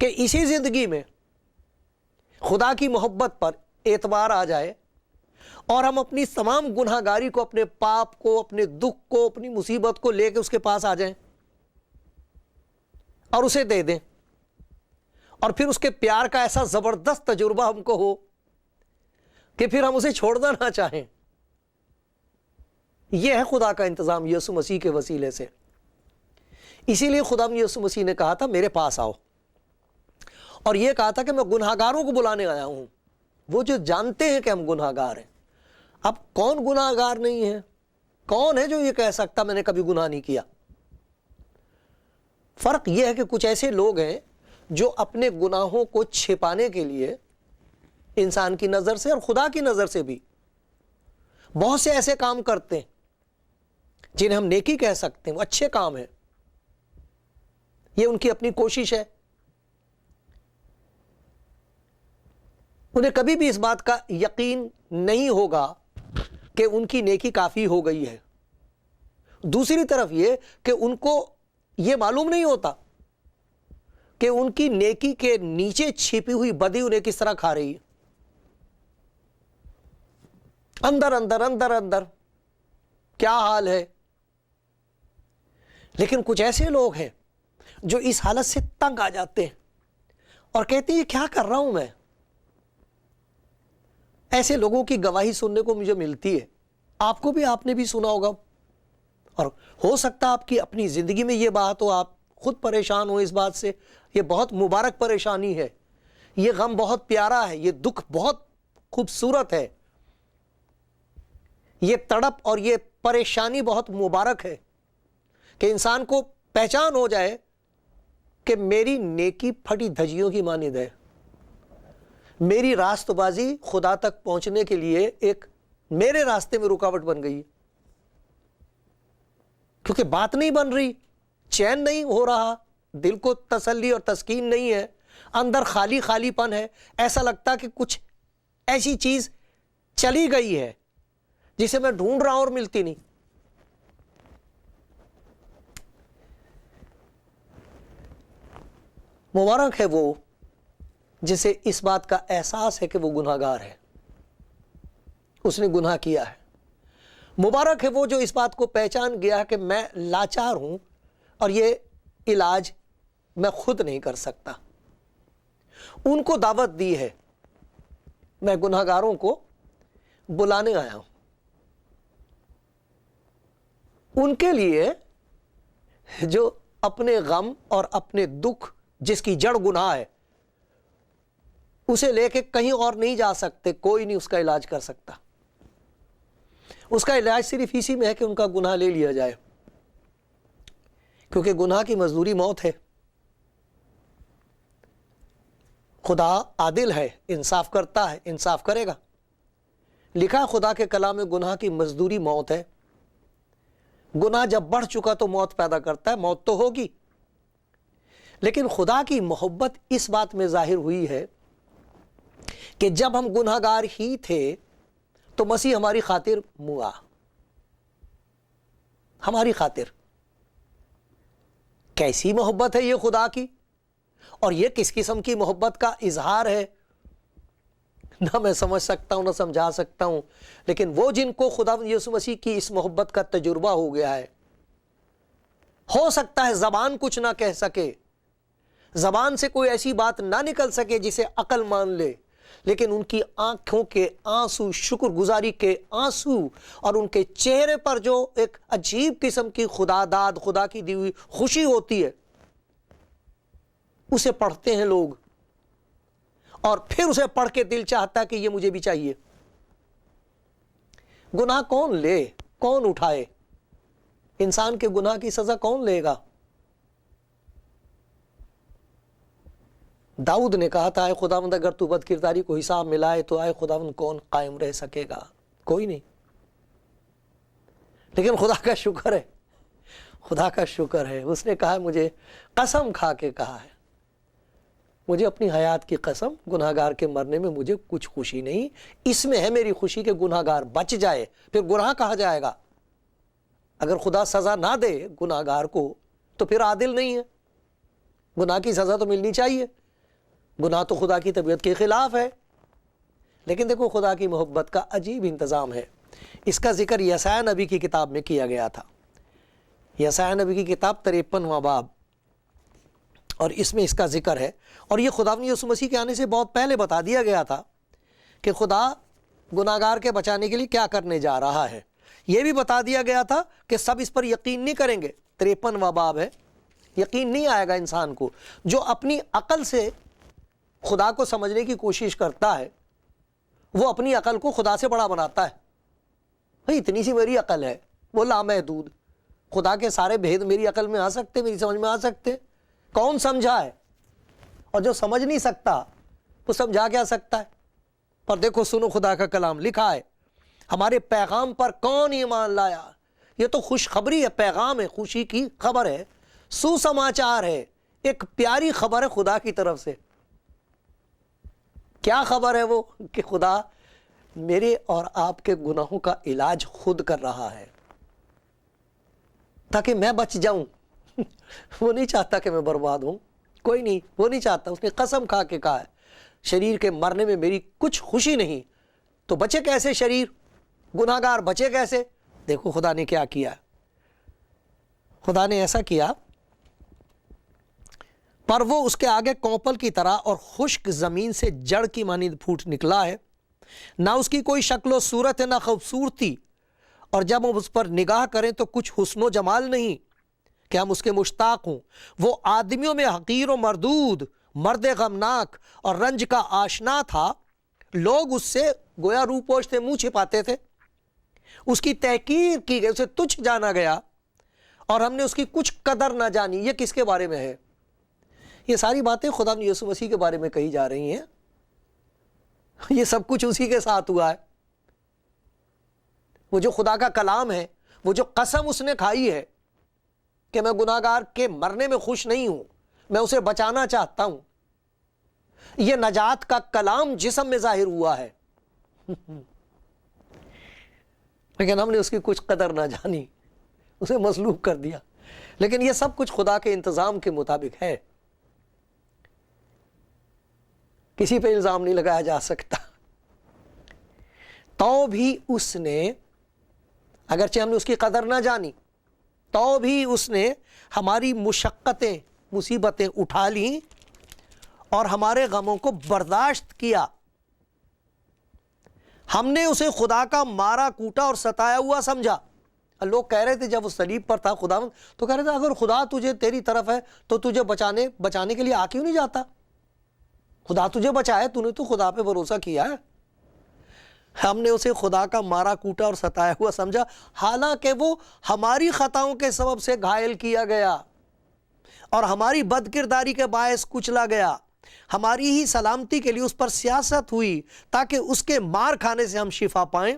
کہ اسی زندگی میں خدا کی محبت پر اعتبار آ جائے اور ہم اپنی تمام گناہ گاری کو، اپنے پاپ کو، اپنے دکھ کو، اپنی مصیبت کو لے کے اس کے پاس آ جائیں اور اسے دے دیں، اور پھر اس کے پیار کا ایسا زبردست تجربہ ہم کو ہو کہ پھر ہم اسے چھوڑنا نہ چاہیں۔ یہ ہے خدا کا انتظام یسوع مسیح کے وسیلے سے۔ اسی لیے خدا یسوع مسیح نے کہا تھا میرے پاس آؤ، اور یہ کہا تھا کہ میں گناہگاروں کو بلانے آیا ہوں، وہ جو جانتے ہیں کہ ہم گناہگار ہیں۔ اب کون گناہگار نہیں ہے؟ کون ہے جو یہ کہہ سکتا میں نے کبھی گناہ نہیں کیا؟ فرق یہ ہے کہ کچھ ایسے لوگ ہیں جو اپنے گناہوں کو چھپانے کے لیے انسان کی نظر سے اور خدا کی نظر سے بھی بہت سے ایسے کام کرتے ہیں جنہیں ہم نیکی کہہ سکتے ہیں، وہ اچھے کام ہیں، یہ ان کی اپنی کوشش ہے۔ انہیں کبھی بھی اس بات کا یقین نہیں ہوگا کہ ان کی نیکی کافی ہو گئی ہے۔ دوسری طرف یہ کہ ان کو یہ معلوم نہیں ہوتا کہ ان کی نیکی کے نیچے چھپی ہوئی بدی انہیں کس طرح کھا رہی ہے، اندر اندر اندر اندر کیا حال ہے۔ لیکن کچھ ایسے لوگ ہیں جو اس حالت سے تنگ آ جاتے ہیں اور کہتے ہیں یہ کیا کر رہا ہوں میں۔ ایسے لوگوں کی گواہی سننے کو مجھے ملتی ہے، آپ کو بھی، آپ نے بھی سنا ہوگا، اور ہو سکتا ہے آپ کی اپنی زندگی میں یہ بات ہو، آپ خود پریشان ہو اس بات سے۔ یہ بہت مبارک پریشانی ہے، یہ غم بہت پیارا ہے، یہ دکھ بہت خوبصورت ہے، یہ تڑپ اور یہ پریشانی بہت مبارک ہے کہ انسان کو پہچان ہو جائے کہ میری نیکی پھٹی دھجیوں کی مانند ہے، میری راست بازی خدا تک پہنچنے کے لیے ایک میرے راستے میں رکاوٹ بن گئی ہے، کیونکہ بات نہیں بن رہی، چین نہیں ہو رہا، دل کو تسلی اور تسکین نہیں ہے، اندر خالی خالی پن ہے، ایسا لگتا کہ کچھ ایسی چیز چلی گئی ہے جسے میں ڈھونڈ رہا ہوں اور ملتی نہیں۔ مبارک ہے وہ جسے اس بات کا احساس ہے کہ وہ گناہگار ہے، اس نے گناہ کیا ہے۔ مبارک ہے وہ جو اس بات کو پہچان گیا کہ میں لاچار ہوں اور یہ علاج میں خود نہیں کر سکتا۔ ان کو دعوت دی ہے، میں گناہگاروں کو بلانے آیا ہوں۔ ان کے لیے جو اپنے غم اور اپنے دکھ، جس کی جڑ گناہ ہے، اسے لے کے کہیں اور نہیں جا سکتے، کوئی نہیں اس کا علاج کر سکتا۔ اس کا علاج صرف اسی میں ہے کہ ان کا گناہ لے لیا جائے، کیونکہ گناہ کی مزدوری موت ہے۔ خدا عادل ہے، انصاف کرتا ہے، انصاف کرے گا۔ لکھا ہے خدا کے کلام میں گناہ کی مزدوری موت ہے۔ گناہ جب بڑھ چکا تو موت پیدا کرتا ہے، موت تو ہوگی۔ لیکن خدا کی محبت اس بات میں ظاہر ہوئی ہے کہ جب ہم گناہگار ہی تھے تو مسیح ہماری خاطر موا، ہماری خاطر۔ کیسی محبت ہے یہ خدا کی، اور یہ کس قسم کی محبت کا اظہار ہے، نہ میں سمجھ سکتا ہوں نہ سمجھا سکتا ہوں۔ لیکن وہ جن کو خدا یسوع مسیح کی اس محبت کا تجربہ ہو گیا ہے، ہو سکتا ہے زبان کچھ نہ کہہ سکے، زبان سے کوئی ایسی بات نہ نکل سکے جسے عقل مان لے، لیکن ان کی آنکھوں کے آنسو، شکر گزاری کے آنسو، اور ان کے چہرے پر جو ایک عجیب قسم کی خدا داد، خدا کی دی ہوئی خوشی ہوتی ہے، اسے پڑھتے ہیں لوگ، اور پھر اسے پڑھ کے دل چاہتا ہے کہ یہ مجھے بھی چاہیے۔ گناہ کون لے، کون اٹھائے؟ انسان کے گناہ کی سزا کون لے گا؟ داؤد نے کہا تھا، اے خداوند اگر تو بد کرداری کو حساب میں لائے تو اے خداوند کون قائم رہ سکے گا؟ کوئی نہیں۔ لیکن خدا کا شکر ہے، خدا کا شکر ہے، اس نے کہا، مجھے قسم کھا کے کہا ہے، مجھے اپنی حیات کی قسم، گناہگار کے مرنے میں مجھے کچھ خوشی نہیں، اس میں ہے میری خوشی کہ گناہگار بچ جائے۔ پھر گناہ کہا جائے گا، اگر خدا سزا نہ دے گناہگار کو تو پھر عادل نہیں ہے، گناہ کی سزا تو ملنی چاہیے، گناہ تو خدا کی طبیعت کے خلاف ہے، لیکن دیکھو خدا کی محبت کا عجیب انتظام ہے۔ اس کا ذکر یسایا نبی کی کتاب میں کیا گیا تھا، یسایا نبی کی کتاب 53واں باب، اور اس میں اس کا ذکر ہے۔ اور یہ خداوند یسوع مسیح کے آنے سے بہت پہلے بتا دیا گیا تھا کہ خدا گناہگار کے بچانے کے لیے کیا کرنے جا رہا ہے۔ یہ بھی بتا دیا گیا تھا کہ سب اس پر یقین نہیں کریں گے۔ 53واں باب ہے، یقین نہیں آئے گا انسان کو۔ جو اپنی عقل سے خدا کو سمجھنے کی کوشش کرتا ہے وہ اپنی عقل کو خدا سے بڑا بناتا ہے۔ بھئی اتنی سی میری عقل ہے، وہ لامحدود، خدا کے سارے بھید میری عقل میں آ سکتے، میری سمجھ میں آ سکتے؟ کون سمجھا ہے؟ اور جو سمجھ نہیں سکتا وہ سمجھا کیا سکتا ہے؟ پر دیکھو سنو خدا کا کلام، لکھا ہے ہمارے پیغام پر کون ایمان لایا۔ یہ تو خوشخبری ہے، پیغام ہے، خوشی کی خبر ہے، سوسماچار ہے، ایک پیاری خبر ہے خدا کی طرف سے۔ کیا خبر ہے وہ؟ کہ خدا میرے اور آپ کے گناہوں کا علاج خود کر رہا ہے تاکہ میں بچ جاؤں۔ وہ نہیں چاہتا کہ میں برباد ہوں، کوئی نہیں، وہ نہیں چاہتا۔ اس نے قسم کھا کے کہا ہے شریر کے مرنے میں میری کچھ خوشی نہیں۔ تو بچے کیسے شریر؟ گناہگار بچے کیسے؟ دیکھو خدا نے کیا کیا، خدا نے ایسا کیا، پر وہ اس کے آگے کوپل کی طرح اور خشک زمین سے جڑ کی مانند پھوٹ نکلا ہے، نہ اس کی کوئی شکل و صورت ہے نہ خوبصورتی، اور جب ہم اس پر نگاہ کریں تو کچھ حسن و جمال نہیں کہ ہم اس کے مشتاق ہوں۔ وہ آدمیوں میں حقیر و مردود، مرد غمناک اور رنج کا آشنا تھا، لوگ اس سے گویا روح پوشتے منہ چھپاتے تھے۔ اس کی تحقیر کی گئی، اسے تچھ جانا گیا، اور ہم نے اس کی کچھ قدر نہ جانی۔ یہ کس کے بارے میں ہے؟ یہ ساری باتیں خدا یسوع مسیح کے بارے میں کہی جا رہی ہیں۔ یہ سب کچھ اسی کے ساتھ ہوا ہے۔ وہ جو خدا کا کلام ہے، وہ جو قسم اس نے کھائی ہے کہ میں گناہگار کے مرنے میں خوش نہیں ہوں، میں اسے بچانا چاہتا ہوں، یہ نجات کا کلام جسم میں ظاہر ہوا ہے، لیکن ہم نے اس کی کچھ قدر نہ جانی، اسے مصلوب کر دیا۔ لیکن یہ سب کچھ خدا کے انتظام کے مطابق ہے، کسی پہ الزام نہیں لگایا جا سکتا۔ تو بھی اس نے، اگرچہ ہم نے اس کی قدر نہ جانی، تو بھی اس نے ہماری مشقتیں، مصیبتیں اٹھا لیں اور ہمارے غموں کو برداشت کیا۔ ہم نے اسے خدا کا مارا کوٹا اور ستایا ہوا سمجھا۔ لوگ کہہ رہے تھے جب وہ صلیب پر تھا خدا، تو کہہ رہے تھے اگر خدا تجھے تیری طرف ہے تو تجھے بچانے کے لیے آ کیوں نہیں جاتا؟ خدا تجھے بچائے، تو نے تو خدا پہ بھروسہ کیا ہے۔ ہم نے اسے خدا کا مارا کوٹا اور ستایا ہوا سمجھا، حالانکہ وہ ہماری خطاؤں کے سبب سے گھائل کیا گیا اور ہماری بد کرداری کے باعث کچلا گیا۔ ہماری ہی سلامتی کے لیے اس پر سیاست ہوئی تاکہ اس کے مار کھانے سے ہم شفا پائیں۔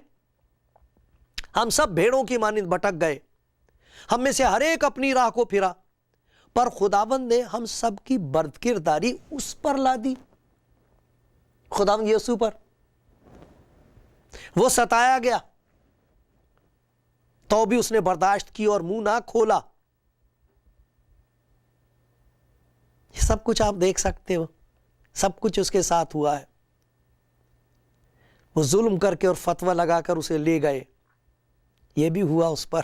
ہم سب بھیڑوں کی مانند بھٹک گئے، ہم میں سے ہر ایک اپنی راہ کو پھرا، پر خداوند نے ہم سب کی بد کرداری اس پر لا دی، خداوند یسوع پر۔ وہ ستایا گیا تو بھی اس نے برداشت کی اور منہ نہ کھولا۔ یہ سب کچھ آپ دیکھ سکتے ہو، سب کچھ اس کے ساتھ ہوا ہے۔ وہ ظلم کر کے اور فتویٰ لگا کر اسے لے گئے، یہ بھی ہوا اس پر،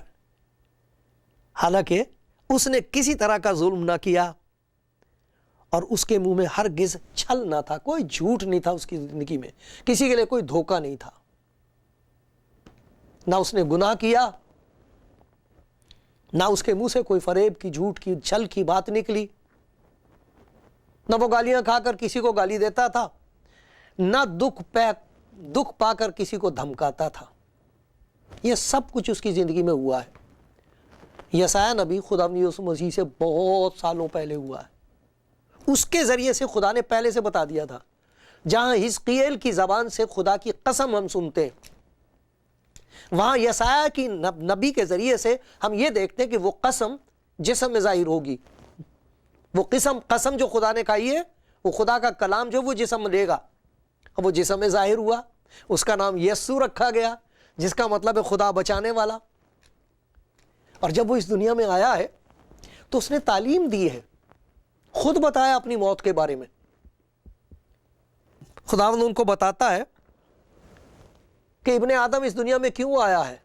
حالانکہ اس نے کسی طرح کا ظلم نہ کیا اور اس کے منہ میں ہرگز چھل نہ تھا، کوئی جھوٹ نہیں تھا اس کی زندگی میں، کسی کے لیے کوئی دھوکہ نہیں تھا، نہ اس نے گناہ کیا، نہ اس کے منہ سے کوئی فریب کی، جھوٹ کی، چھل کی بات نکلی، نہ وہ گالیاں کھا کر کسی کو گالی دیتا تھا، نہ دکھ پا کر کسی کو دھمکاتا تھا۔ یہ سب کچھ اس کی زندگی میں ہوا ہے۔ یسایا نبی خدا یسوع مسیح سے بہت سالوں پہلے ہوا ہے، اس کے ذریعے سے خدا نے پہلے سے بتا دیا تھا۔ جہاں حزقیل کی زبان سے خدا کی قسم ہم سنتے ہیں، وہاں یسایا کی نبی کے ذریعے سے ہم یہ دیکھتے ہیں کہ وہ قسم جسم میں ظاہر ہوگی۔ وہ قسم جو خدا نے کہی ہے، وہ خدا کا کلام جو وہ جسم لے گا، وہ جسم میں ظاہر ہوا۔ اس کا نام یسوع رکھا گیا، جس کا مطلب ہے خدا بچانے والا۔ اور جب وہ اس دنیا میں آیا ہے تو اس نے تعلیم دی ہے، خود بتایا اپنی موت کے بارے میں خداوند ان کو بتاتا ہے کہ ابن آدم اس دنیا میں کیوں آیا ہے۔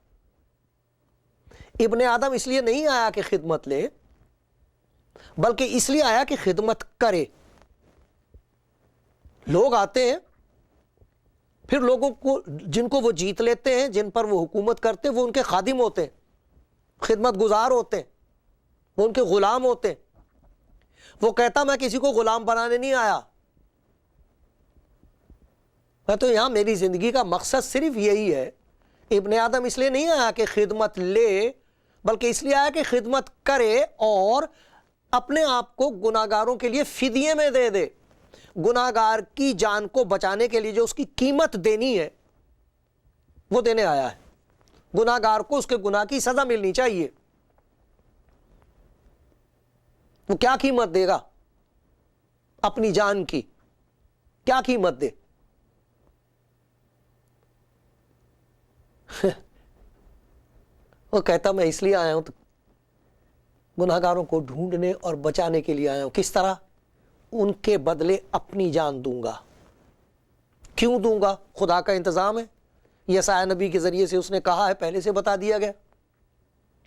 ابن آدم اس لیے نہیں آیا کہ خدمت لے، بلکہ اس لیے آیا کہ خدمت کرے۔ لوگ آتے ہیں، پھر لوگوں کو جن کو وہ جیت لیتے ہیں، جن پر وہ حکومت کرتے ہیں، وہ ان کے خادم ہوتے ہیں، خدمت گزار ہوتے ہیں، وہ ان کے غلام ہوتے ہیں۔ وہ کہتا میں کسی کو غلام بنانے نہیں آیا، میں تو یہاں میری زندگی کا مقصد صرف یہی ہے۔ ابن آدم اس لیے نہیں آیا کہ خدمت لے، بلکہ اس لیے آیا کہ خدمت کرے اور اپنے آپ کو گناہگاروں کے لیے فدیے میں دے دے۔ گناہگار کی جان کو بچانے کے لیے جو اس کی قیمت دینی ہے وہ دینے آیا ہے۔ گناہگار کو اس کے گناہ کی سزا ملنی چاہیے۔ وہ کیا قیمت دے گا؟ اپنی جان کی کیا قیمت دے؟ وہ کہتا میں اس لیے آیا ہوں، تو گناہگاروں کو ڈھونڈنے اور بچانے کے لیے آیا ہوں۔ کس طرح؟ ان کے بدلے اپنی جان دوں گا۔ کیوں دوں گا؟ خدا کا انتظام ہے، یسعیاہ نبی کے ذریعے سے اس نے کہا ہے، پہلے سے بتا دیا گیا،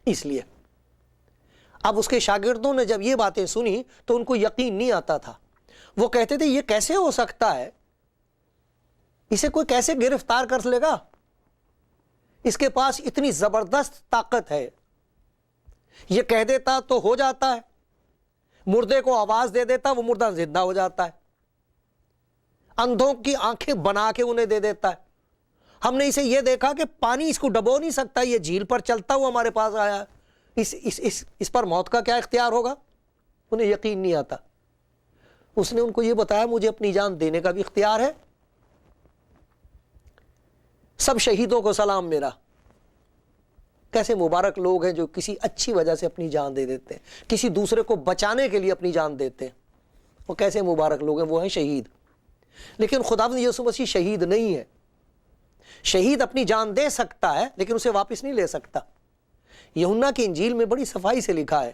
اس لیے۔ اب اس کے شاگردوں نے جب یہ باتیں سنی تو ان کو یقین نہیں آتا تھا۔ وہ کہتے تھے یہ کیسے ہو سکتا ہے؟ اسے کوئی کیسے گرفتار کر لے گا؟ اس کے پاس اتنی زبردست طاقت ہے، یہ کہہ دیتا تو ہو جاتا ہے، مردے کو آواز دے دیتا وہ مردہ زندہ ہو جاتا ہے، اندھوں کی آنکھیں بنا کے انہیں دے دیتا ہے۔ ہم نے اسے یہ دیکھا کہ پانی اس کو ڈبو نہیں سکتا، یہ جھیل پر چلتا ہوا ہمارے پاس آیا ہے، اس پر موت کا کیا اختیار ہوگا؟ انہیں یقین نہیں آتا۔ اس نے ان کو یہ بتایا مجھے اپنی جان دینے کا بھی اختیار ہے۔ سب شہیدوں کو سلام میرا۔ کیسے مبارک لوگ ہیں جو کسی اچھی وجہ سے اپنی جان دے دیتے ہیں، کسی دوسرے کو بچانے کے لیے اپنی جان دیتے ہیں۔ وہ کیسے مبارک لوگ ہیں، وہ ہیں شہید۔ لیکن خداوند یسوع مسیح شہید نہیں ہے۔ شہید اپنی جان دے سکتا ہے لیکن اسے واپس نہیں لے سکتا۔ یوحنا کی انجیل میں بڑی صفائی سے لکھا ہے،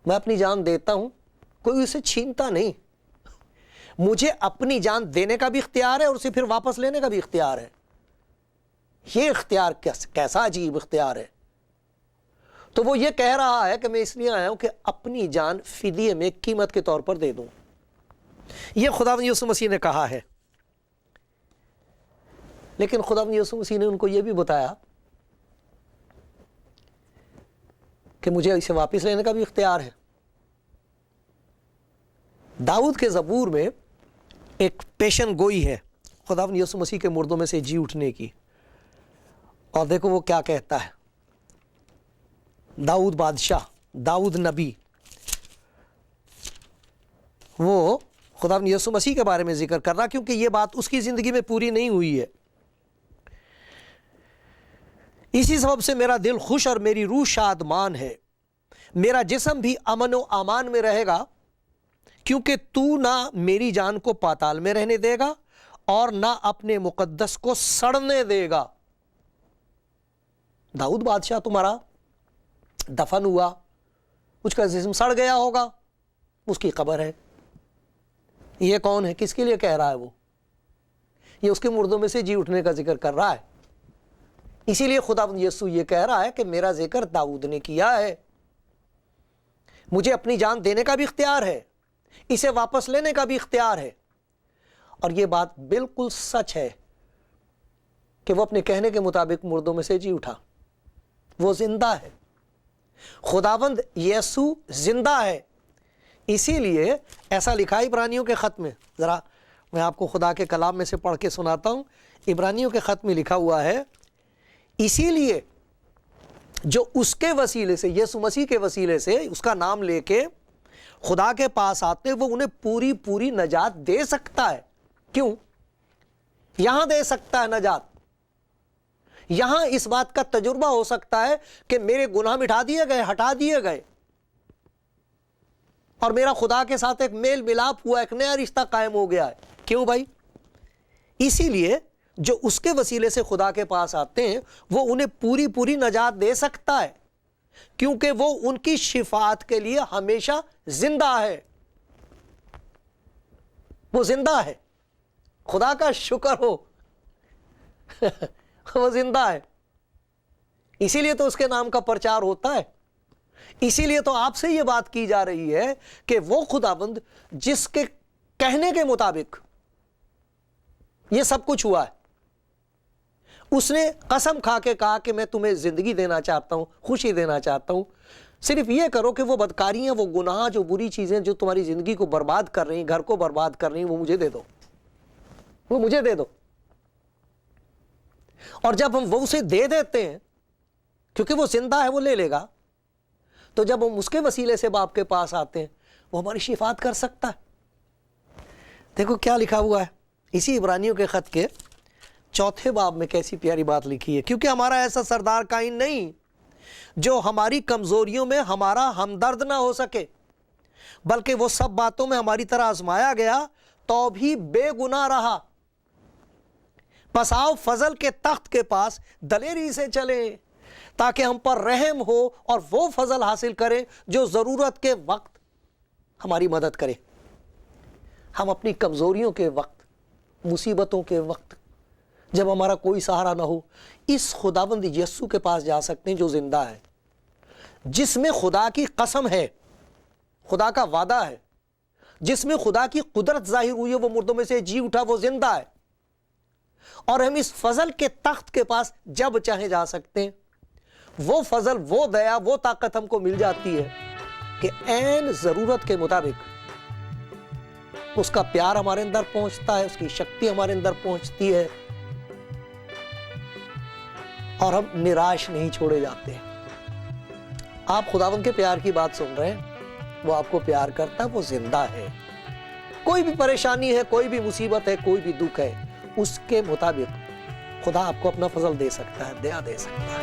میں اپنی جان دیتا ہوں، کوئی اسے چھینتا نہیں۔ مجھے اپنی جان دینے کا بھی اختیار ہے اور اسے پھر واپس لینے کا بھی اختیار ہے۔ یہ اختیار کیسا عجیب اختیار ہے۔ تو وہ یہ کہہ رہا ہے کہ میں اس لیے آیا ہوں کہ اپنی جان فدیے میں قیمت کے طور پر دے دوں۔ یہ خداوند یسوع مسیح نے کہا ہے۔ لیکن خداوند یسوع مسیح نے ان کو یہ بھی بتایا کہ مجھے اسے واپس لینے کا بھی اختیار ہے۔ داؤد کے زبور میں ایک پیشن گوئی ہے خداوند یسوع مسیح کے مردوں میں سے جی اٹھنے کی، اور دیکھو وہ کیا کہتا ہے۔ داؤد بادشاہ، داؤد نبی، وہ خداوند یسوع مسیح کے بارے میں ذکر کر رہا کیونکہ یہ بات اس کی زندگی میں پوری نہیں ہوئی ہے۔ اسی سبب سے میرا دل خوش اور میری روح شادمان ہے، میرا جسم بھی امن و امان میں رہے گا، کیونکہ تو نہ میری جان کو پاتال میں رہنے دے گا اور نہ اپنے مقدس کو سڑنے دے گا۔ داؤد بادشاہ تمہارا دفن ہوا، اس کا جسم سڑ گیا ہوگا، اس کی قبر ہے۔ یہ کون ہے؟ کس کے لیے کہہ رہا ہے وہ؟ یہ اس کے مردوں میں سے جی اٹھنے کا ذکر کر رہا ہے۔ اسی لیے خداوند یسوع یہ کہہ رہا ہے کہ میرا ذکر داؤد نے کیا ہے، مجھے اپنی جان دینے کا بھی اختیار ہے، اسے واپس لینے کا بھی اختیار ہے۔ اور یہ بات بالکل سچ ہے کہ وہ اپنے کہنے کے مطابق مردوں میں سے جی اٹھا، وہ زندہ ہے۔ خداوند یسوع زندہ ہے۔ اسی لیے ایسا لکھا ہے عبرانیوں کے خط میں، ذرا میں آپ کو خدا کے کلام میں سے پڑھ کے سناتا ہوں۔ عبرانیوں کے خط میں لکھا ہوا ہے، اسی لیے جو اس کے وسیلے سے، یسوع مسیح کے وسیلے سے اس کا نام لے کے خدا کے پاس آتے ہیں، وہ انہیں پوری پوری نجات دے سکتا ہے۔ کیوں؟ یہاں دے سکتا ہے نجات، یہاں اس بات کا تجربہ ہو سکتا ہے کہ میرے گناہ مٹا دیے گئے، ہٹا دیے گئے، اور میرا خدا کے ساتھ ایک میل ملاپ ہوا، ایک نیا رشتہ قائم ہو گیا ہے۔ کیوں بھائی؟ اسی لیے جو اس کے وسیلے سے خدا کے پاس آتے ہیں وہ انہیں پوری پوری نجات دے سکتا ہے، کیونکہ وہ ان کی شفاعت کے لیے ہمیشہ زندہ ہے۔ وہ زندہ ہے، خدا کا شکر ہو وہ زندہ ہے، اسی لیے تو اس کے نام کا پرچار ہوتا ہے، اسی لیے تو آپ سے یہ بات کی جا رہی ہے کہ وہ خداوند جس کے کہنے کے مطابق یہ سب کچھ ہوا ہے، اس نے قسم کھا کے کہا کہ میں تمہیں زندگی دینا چاہتا ہوں، خوشی دینا چاہتا ہوں، صرف یہ کرو کہ وہ بدکاریاں، وہ گناہ، جو بری چیزیں جو تمہاری زندگی کو برباد کر رہی ہیں، گھر کو برباد کر رہی ہیں، وہ مجھے دے دو، وہ مجھے دے دو۔ اور جب ہم وہ اسے دے دیتے ہیں، کیونکہ وہ زندہ ہے، وہ لے لے گا، تو جب ہم اس کے وسیلے سے باپ کے پاس آتے ہیں، وہ ہماری شفاعت کر سکتا ہے۔ دیکھو کیا لکھا ہوا ہے اسی عبرانیوں کے خط کے 4 باب میں، کیسی پیاری بات لکھی ہے، کیونکہ ہمارا ایسا سردار کائن نہیں جو ہماری کمزوریوں میں ہمارا ہمدرد نہ ہو سکے، بلکہ وہ سب باتوں میں ہماری طرح آزمایا گیا تو بھی بے گناہ رہا۔ پس آؤ فضل کے تخت کے پاس دلیری سے چلیں تاکہ ہم پر رحم ہو اور وہ فضل حاصل کریں جو ضرورت کے وقت ہماری مدد کرے۔ ہم اپنی کمزوریوں کے وقت، مصیبتوں کے وقت، جب ہمارا کوئی سہارا نہ ہو، اس خداوند یسوع کے پاس جا سکتے ہیں جو زندہ ہے، جس میں خدا کی قسم ہے، خدا کا وعدہ ہے، جس میں خدا کی قدرت ظاہر ہوئی ہے، وہ مردوں میں سے جی اٹھا، وہ زندہ ہے۔ اور ہم اس فضل کے تخت کے پاس جب چاہیں جا سکتے ہیں۔ وہ فضل، وہ دیا، وہ طاقت ہم کو مل جاتی ہے کہ عین ضرورت کے مطابق اس کا پیار ہمارے اندر پہنچتا ہے، اس کی شکتی ہمارے اندر پہنچتی ہے، اور ہم نراش نہیں چھوڑے جاتے ہیں۔ آپ خداوند کے پیار کی بات سن رہے ہیں، وہ آپ کو پیار کرتا ہے، وہ زندہ ہے۔ کوئی بھی پریشانی ہے، کوئی بھی مصیبت ہے، کوئی بھی دکھ ہے، اس کے مطابق خدا آپ کو اپنا فضل دے سکتا ہے، دیا دے سکتا ہے۔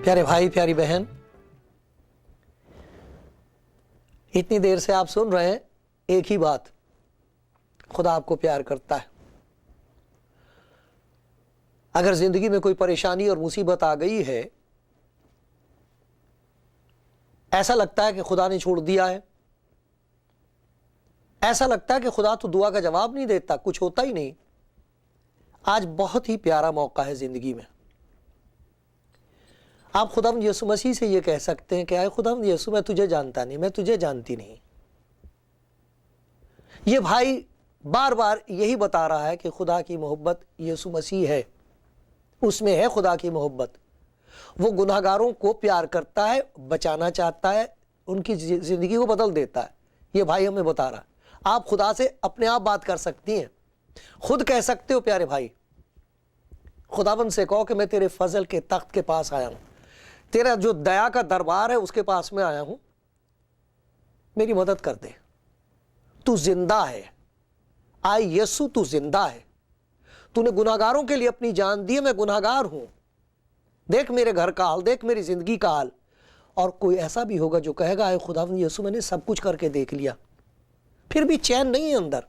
پیارے بھائی، پیاری بہن، اتنی دیر سے آپ سن رہے ہیں ایک ہی بات، خدا آپ کو پیار کرتا ہے۔ اگر زندگی میں کوئی پریشانی اور مصیبت آ گئی ہے ایسا لگتا ہے کہ خدا نے چھوڑ دیا ہے، ایسا لگتا ہے کہ خدا تو دعا کا جواب نہیں دیتا، کچھ ہوتا ہی نہیں۔ آج بہت ہی پیارا موقع ہے زندگی میں، آپ خداوند یسوع مسیح سے یہ کہہ سکتے ہیں کہ اے خداوند یسوع، میں تجھے جانتا نہیں، میں تجھے جانتی نہیں۔ یہ بھائی بار بار یہی بتا رہا ہے کہ خدا کی محبت یسوع مسیح ہے، اس میں ہے خدا کی محبت۔ وہ گناہگاروں کو پیار کرتا ہے، بچانا چاہتا ہے، ان کی زندگی کو بدل دیتا ہے۔ یہ بھائی ہمیں بتا رہا ہے۔ آپ خدا سے اپنے آپ بات کر سکتی ہیں، خود کہہ سکتے ہو پیارے بھائی، خداوند سے کہو کہ میں تیرے فضل کے تخت کے پاس آیا ہوں، تیرا جو دیا کا دربار ہے اس کے پاس میں آیا ہوں، میری مدد کر دے۔ تو زندہ ہے، آئے یسوع تو زندہ ہے، تو نے گناہگاروں کے لیے اپنی جان دی ہے، میں گناہگار ہوں، دیکھ میرے گھر کا حال، دیکھ میری زندگی کا حال۔ اور کوئی ایسا بھی ہوگا جو کہے گا اے خداوند یسوع، میں نے سب کچھ کر کے دیکھ لیا، پھر بھی چین نہیں ہے اندر،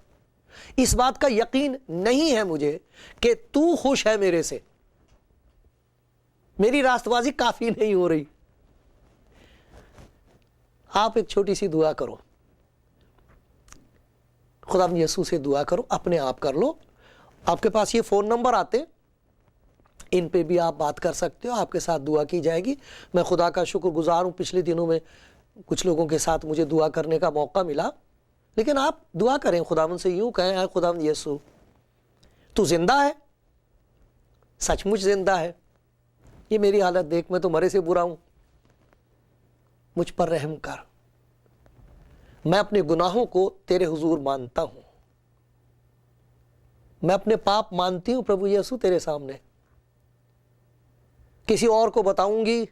اس بات کا یقین نہیں ہے مجھے کہ تو خوش ہے میرے سے، میری راست بازی کافی نہیں ہو رہی۔ آپ ایک چھوٹی سی دعا کرو، خداوند یسوع سے دعا کرو، اپنے آپ کر لو۔ آپ کے پاس یہ فون نمبر آتے، ان پہ بھی آپ بات کر سکتے ہو، آپ کے ساتھ دعا کی جائے گی۔ میں خدا کا شکر گزار ہوں، پچھلے دنوں میں کچھ لوگوں کے ساتھ مجھے دعا کرنے کا موقع ملا۔ لیکن آپ دعا کریں، خداوند سے یوں کہیں اے خداوند یسوع، تو زندہ ہے، سچ مچ زندہ ہے، یہ میری حالت دیکھ، میں تو مرے سے برا ہوں، مجھ پر رحم کر، میں اپنے گناہوں کو تیرے حضور مانتا ہوں، میں اپنے پاپ مانتی ہوں پربھو یسوع تیرے سامنے، کسی اور کو بتاؤں گی،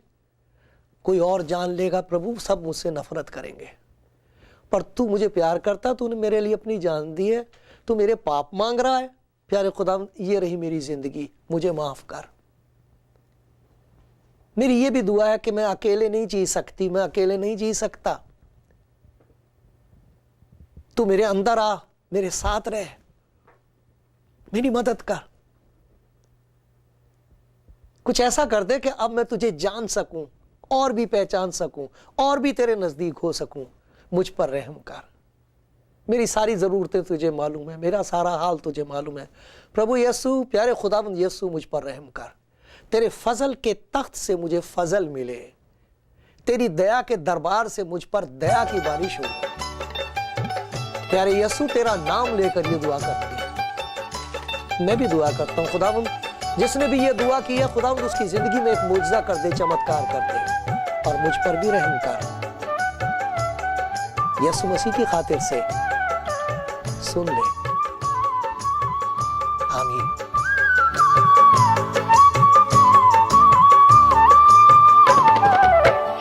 کوئی اور جان لے گا پربھو، سب مجھ سے نفرت کریں گے، پر تو مجھے پیار کرتا، تو نے میرے لیے اپنی جان دی ہے، تو میرے پاپ مانگ رہا ہے، پیارے خداوند یہ رہی میری زندگی، مجھے معاف کر۔ میری یہ بھی دعا ہے کہ میں اکیلے نہیں جی سکتی، میں اکیلے نہیں جی سکتا، تو میرے اندر آ، میرے ساتھ رہ، میری مدد کر، کچھ ایسا کر دے کہ اب میں تجھے جان سکوں، اور بھی پہچان سکوں، اور بھی تیرے نزدیک ہو سکوں۔ مجھ پر رحم کر، میری ساری ضرورتیں تجھے معلوم ہے، میرا سارا حال تجھے معلوم ہے۔ پربھو یسوع، پیارے خداوند یسوع، مجھ پر رحم کر، تیرے فضل کے تخت سے مجھے فضل ملے، تیری دیا کے دربار سے مجھ پر دیا کی بارش ہو۔ پیارے یسوع، تیرا نام لے کر یہ دعا کرتے ہیں، میں بھی دعا کرتا ہوں خداوند، جس نے بھی یہ دعا کی ہے خداوند اس کی زندگی میں ایک معجزہ کر دے، چمتکار کر دے، اور مجھ پر بھی رحم کر، یسوع مسیح کی خاطر سے سن لے، آمین۔